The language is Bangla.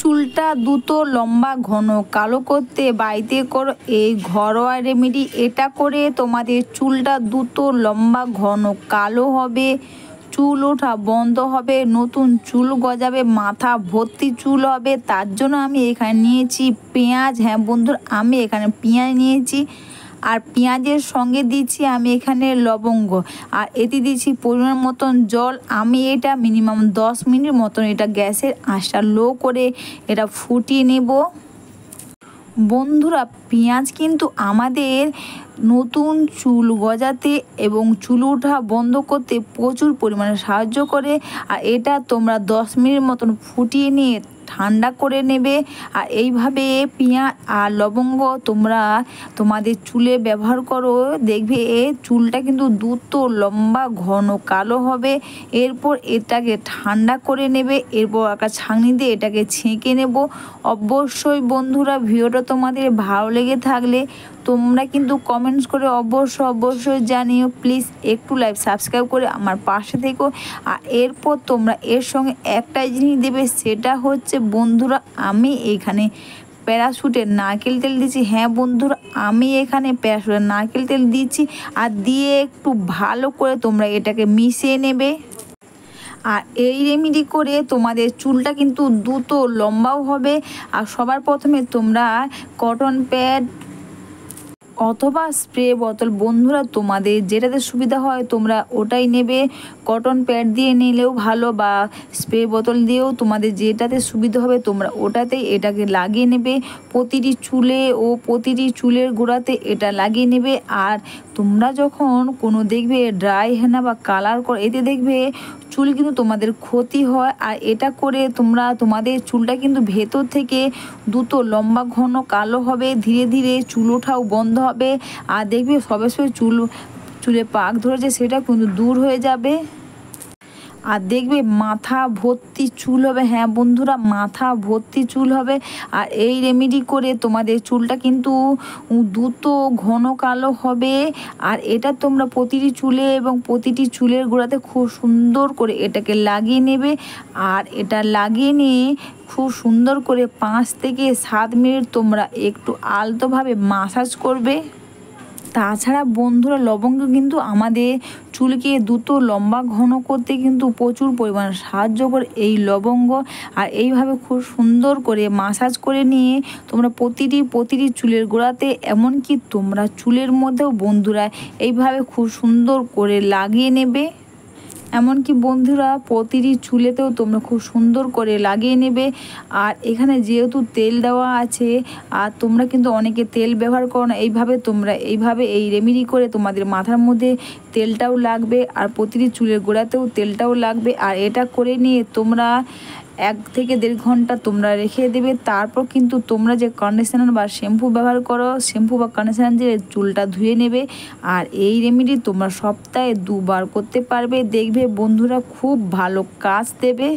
চুলটা দ্রুত লম্বা ঘন কালো করতে বাড়িতে করো এই ঘরোয়া রেমেডি। এটা করে তোমাদের চুলটা দ্রুত লম্বা ঘন কালো হবে, চুল ওঠা বন্ধ হবে, নতুন চুল গজাবে, মাথা ভর্তি চুল হবে। তার জন্য আমি এখানে নিয়েছি পেঁয়াজ। হ্যাঁ বন্ধুরা, আমি এখানে পেঁয়াজ নিয়েছি আর পেঁয়াজের সঙ্গে দিচ্ছি আমি এখানে লবঙ্গ আর এতে দিচ্ছি পরিমাণ মতন জল। আমি এটা মিনিমাম 10 মিনিট মতন এটা গ্যাসের আঁচটা লো করে এটা ফুটিয়ে নেব। বন্ধুরা, পেঁয়াজ কিন্তু আমাদের নতুন চুল গজাতে এবং চুল ওঠা বন্ধ করতে প্রচুর পরিমাণে সাহায্য করে। আর এটা তোমরা 10 মিনিট মতন ফুটিয়ে নিয়ে ঠান্ডা করে নেবে। আর এইভাবে পেঁয়াজ আর লবঙ্গ তোমরা তোমাদের চুলে ব্যবহার করো, দেখবে চুলটা কিন্তু দ্রুত লম্বা ঘন কালো হবে। এরপর এটাকে ঠান্ডা করে নেবে, এরপর একটা ছাঁকনি দিয়ে এটাকে ছেঁকে নেব। অবশ্যই বন্ধুরা, ভিডিওটা তোমাদের ভালো লেগে থাকলে তোমরা কিন্তু কমেন্টস করে অবশ্যই জানিও। প্লিজ একটু লাইক সাবস্ক্রাইব করে আমার পাশে থেকো। আর এরপর তোমরা এর সঙ্গে একটাই জিনিস দেবে, সেটা হচ্ছে বন্ধুরা আমি এখানে প্যারাশুটের নারকেল তেল দিচ্ছি। হ্যাঁ বন্ধুরা, আমি এখানে প্যারাশুটের নারকেল তেল দিচ্ছি আর দিয়ে একটু ভালো করে তোমরা এটাকে মিশিয়ে নেবে। আর এই রেমেডি করে তোমাদের চুলটা কিন্তু দ্রুত লম্বাও হবে। আর সবার প্রথমে তোমরা কটন প্যাড অথবা স্প্রে বোতল, বন্ধুরা তোমাদের যেটাতে সুবিধা হয় তোমরা ওটাই নেবে। কটন প্যাড দিয়ে নিলেও ভালো বা স্প্রে বোতল দিয়েও তোমাদের যেটাতে সুবিধা হবে তোমরা ওটাতেই এটাকে লাগিয়ে নেবে। প্রতিটি চুলে ও প্রতিটি চুলের গোড়াতে এটা লাগিয়ে নেবে। আর তোমরা যখন কোনো দেখবে ড্রাই হেনা বা কালার করে, এতে দেখবে চুল কিন্তু তোমাদের ক্ষতি হয়। আর এটা করে তোমরা তোমাদের চুলটা কিন্তু ভেতর থেকে দ্রুত লম্বা ঘন কালো হবে, ধীরে ধীরে চুল ওঠাও বন্ধ হবে। আর দেখবে সবে চুলে পাক ধরেছে সেটা কিন্তু দূর হয়ে যাবে। আর দেখবে মাথা ভর্তি চুল হবে। হ্যাঁ বন্ধুরা, মাথা ভর্তি চুল হবে। আর এই রেমেডি করে তোমাদের চুলটা কিন্তু দ্রুত ঘন কালো হবে। আর এটা তোমরা প্রতিটি চুলে এবং প্রতিটি চুলের গোড়াতে খুব সুন্দর করে এটাকে লাগিয়ে নেবে। আর এটা লাগিয়ে নিয়ে খুব সুন্দর করে 5 থেকে 7 মিনিট তোমরা একটু আলতোভাবে মাসাজ করবে। তাছাড়া বন্ধুরা, লবঙ্গ কিন্তু আমাদের চুলকে দ্রুত লম্বা ঘন করতে কিন্তু প্রচুর পরিমাণে সাহায্য করে এই লবঙ্গ। আর এইভাবে খুব সুন্দর করে মাসাজ করে নিয়ে তোমরা প্রতিটি চুলের গোড়াতে, এমনকি তোমরা চুলের মধ্যেও বন্ধুরা এইভাবে খুব সুন্দর করে লাগিয়ে নেবে। এমনকি বন্ধুরা প্রতিটি চুলেতেও তোমরা খুব সুন্দর করে লাগিয়ে নেবে। আর এখানে যেহেতু তেল দেওয়া আছে আর তোমরা কিন্তু অনেকে তেল ব্যবহার করো না, এইভাবে এই রেমেডি করে তোমাদের মাথার মধ্যে তেলটাও লাগবে আর প্রতিটি চুলের গোড়াতেও তেলটাও লাগবে। আর এটা করে নিয়ে তোমরা 1 থেকে 1.5 ঘন্টা তোমরা রেখে দেবে। তারপর কিন্তু তোমরা যে কন্ডিশনার বা শ্যাম্পু ব্যবহার করো, শ্যাম্পু বা কন্ডিশনার দিয়ে চুলটা ধুয়ে নেবে। আর এই রেমেডি তোমরা সপ্তাহে 2 বার করতে পারবে, দেখবে বন্ধুরা খুব ভালো কাজ দেবে।